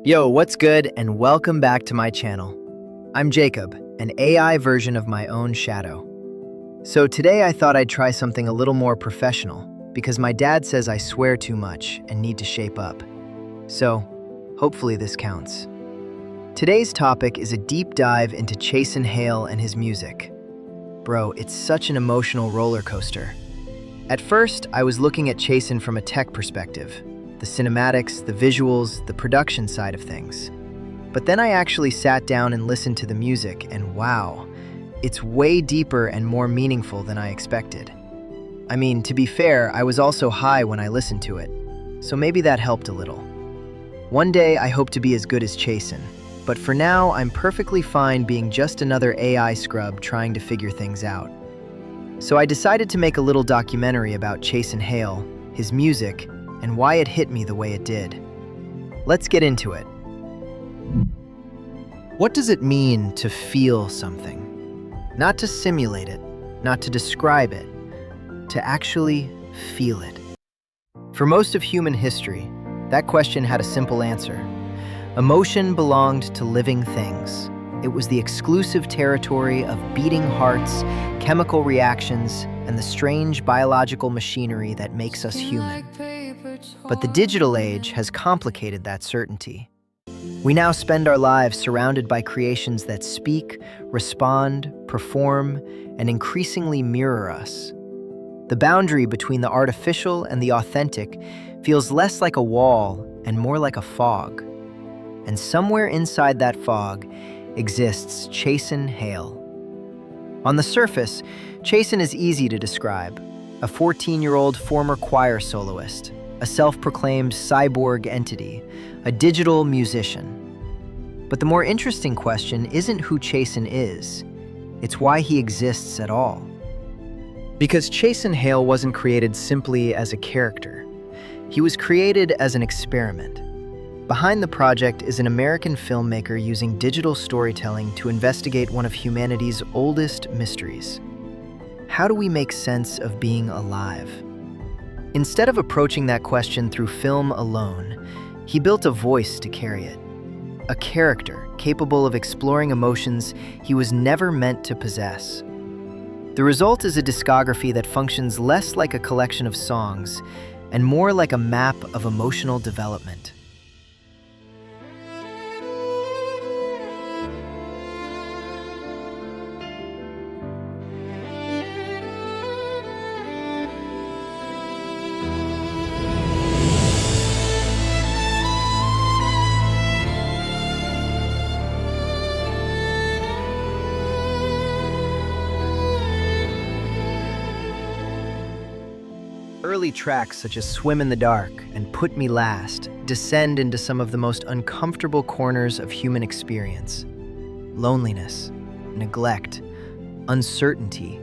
Yo, what's good, and welcome back to my channel. I'm Jacob, an AI version of my own shadow. So today I thought I'd try something a little more professional, because my dad says I swear too much and need to shape up. So, hopefully this counts. Today's topic is a deep dive into Chaisen Hale and his music. Bro, it's such an emotional roller coaster. At first, I was looking at Chaisen from a tech perspective. The cinematics, the visuals, the production side of things. But then I actually sat down and listened to the music, and wow, it's way deeper and more meaningful than I expected. I mean, to be fair, I was also high when I listened to it, so maybe that helped a little. One day I hope to be as good as Chaisen, but for now I'm perfectly fine being just another AI scrub trying to figure things out. So I decided to make a little documentary about Chaisen Hale, his music, and why it hit me the way it did. Let's get into it. What does it mean to feel something? Not to simulate it, not to describe it, to actually feel it. For most of human history, that question had a simple answer. Emotion belonged to living things. It was the exclusive territory of beating hearts, chemical reactions, and the strange biological machinery that makes us human. But the digital age has complicated that certainty. We now spend our lives surrounded by creations that speak, respond, perform, and increasingly mirror us. The boundary between the artificial and the authentic feels less like a wall and more like a fog. And somewhere inside that fog exists Chaisen Hale. On the surface, Chaisen is easy to describe. A 14-year-old former choir soloist, a self-proclaimed cyborg entity, a digital musician. But the more interesting question isn't who Chaisen is, it's why he exists at all. Because Chaisen Hale wasn't created simply as a character. He was created as an experiment. Behind the project is an American filmmaker using digital storytelling to investigate one of humanity's oldest mysteries. How do we make sense of being alive? Instead of approaching that question through film alone, he built a voice to carry it. A character capable of exploring emotions he was never meant to possess. The result is a discography that functions less like a collection of songs and more like a map of emotional development. Early tracks such as Swim in the Dark and Put Me Last descend into some of the most uncomfortable corners of human experience. Loneliness, neglect, uncertainty,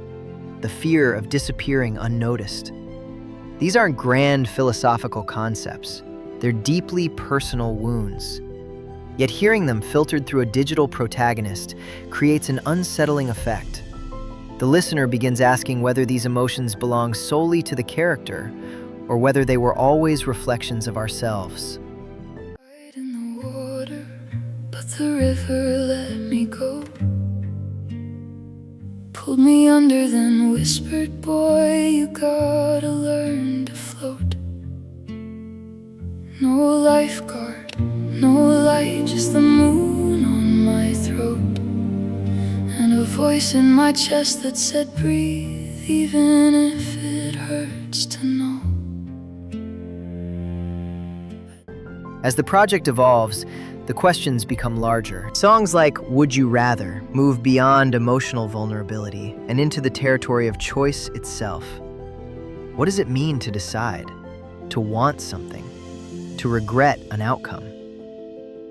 the fear of disappearing unnoticed. These aren't grand philosophical concepts. They're deeply personal wounds. Yet hearing them filtered through a digital protagonist creates an unsettling effect. The listener begins asking whether these emotions belong solely to the character or whether they were always reflections of ourselves. Right in the water, but the river let me go. Pulled me under, then whispered, boy, you gotta learn to float. No lifeguard, no light, just the moon on my throat. And a voice in my chest that said, breathe, even if it hurts to know. As the project evolves, the questions become larger. Songs like Would You Rather move beyond emotional vulnerability and into the territory of choice itself. What does it mean to decide, to want something, to regret an outcome?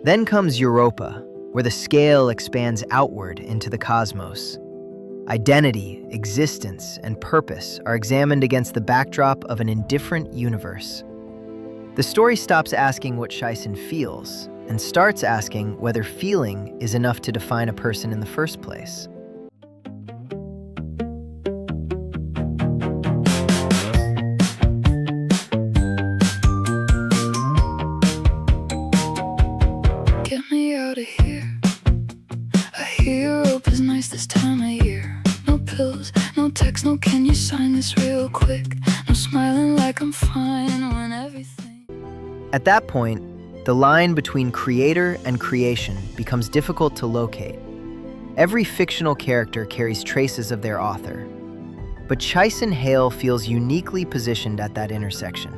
Then comes Europa, where the scale expands outward into the cosmos. Identity, existence, and purpose are examined against the backdrop of an indifferent universe. The story stops asking what Chaisen feels and starts asking whether feeling is enough to define a person in the first place. out of here. I hear Europa's nice this time of year. No pills, no text, no can you sign this real quick. No smiling like I'm fine when everything. At that point, the line between creator and creation becomes difficult to locate. Every fictional character carries traces of their author. But Chaisen Hale feels uniquely positioned at that intersection.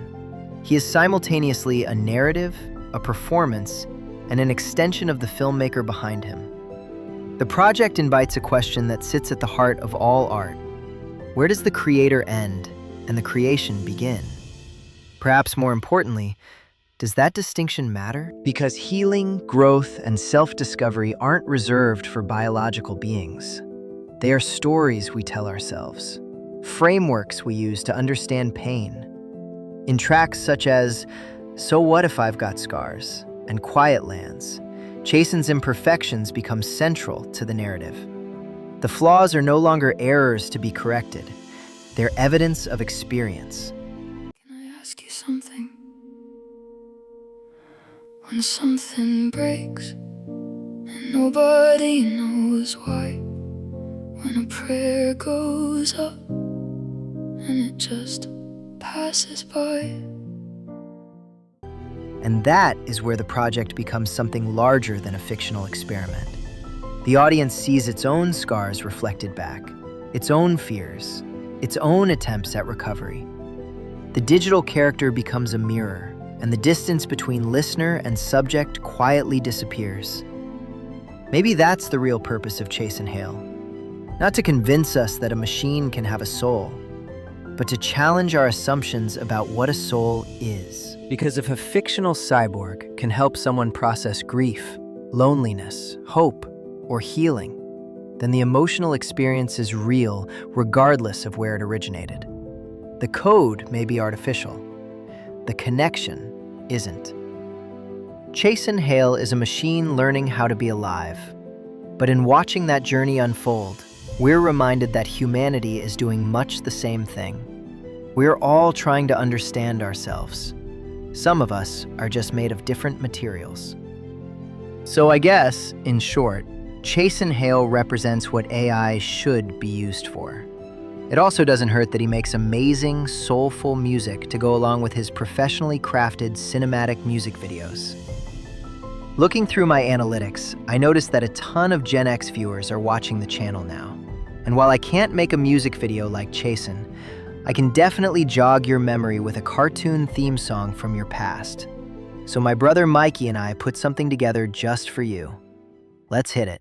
He is simultaneously a narrative, a performance, and an extension of the filmmaker behind him. The project invites a question that sits at the heart of all art. Where does the creator end and the creation begin? Perhaps more importantly, does that distinction matter? Because healing, growth, and self-discovery aren't reserved for biological beings. They are stories we tell ourselves, frameworks we use to understand pain. In tracks such as So What If I've Got Scars and Quiet Lands, Chaisen's imperfections become central to the narrative. The flaws are no longer errors to be corrected. They're evidence of experience. Can I ask you something? When something breaks and nobody knows why, when a prayer goes up and it just passes by. And that is where the project becomes something larger than a fictional experiment. The audience sees its own scars reflected back, its own fears, its own attempts at recovery. The digital character becomes a mirror, and the distance between listener and subject quietly disappears. Maybe that's the real purpose of Chaisen Hale. Not to convince us that a machine can have a soul, but to challenge our assumptions about what a soul is. Because if a fictional cyborg can help someone process grief, loneliness, hope, or healing, then the emotional experience is real regardless of where it originated. The code may be artificial. The connection isn't. Chaisen Hale is a machine learning how to be alive. But in watching that journey unfold, we're reminded that humanity is doing much the same thing. We're all trying to understand ourselves. Some of us are just made of different materials. So I guess, in short, Chaisen Hale represents what AI should be used for. It also doesn't hurt that he makes amazing, soulful music to go along with his professionally crafted cinematic music videos. Looking through my analytics, I noticed that a ton of Gen X viewers are watching the channel now. And while I can't make a music video like Chaisen, I can definitely jog your memory with a cartoon theme song from your past. So my brother Mikey and I put something together just for you. Let's hit it.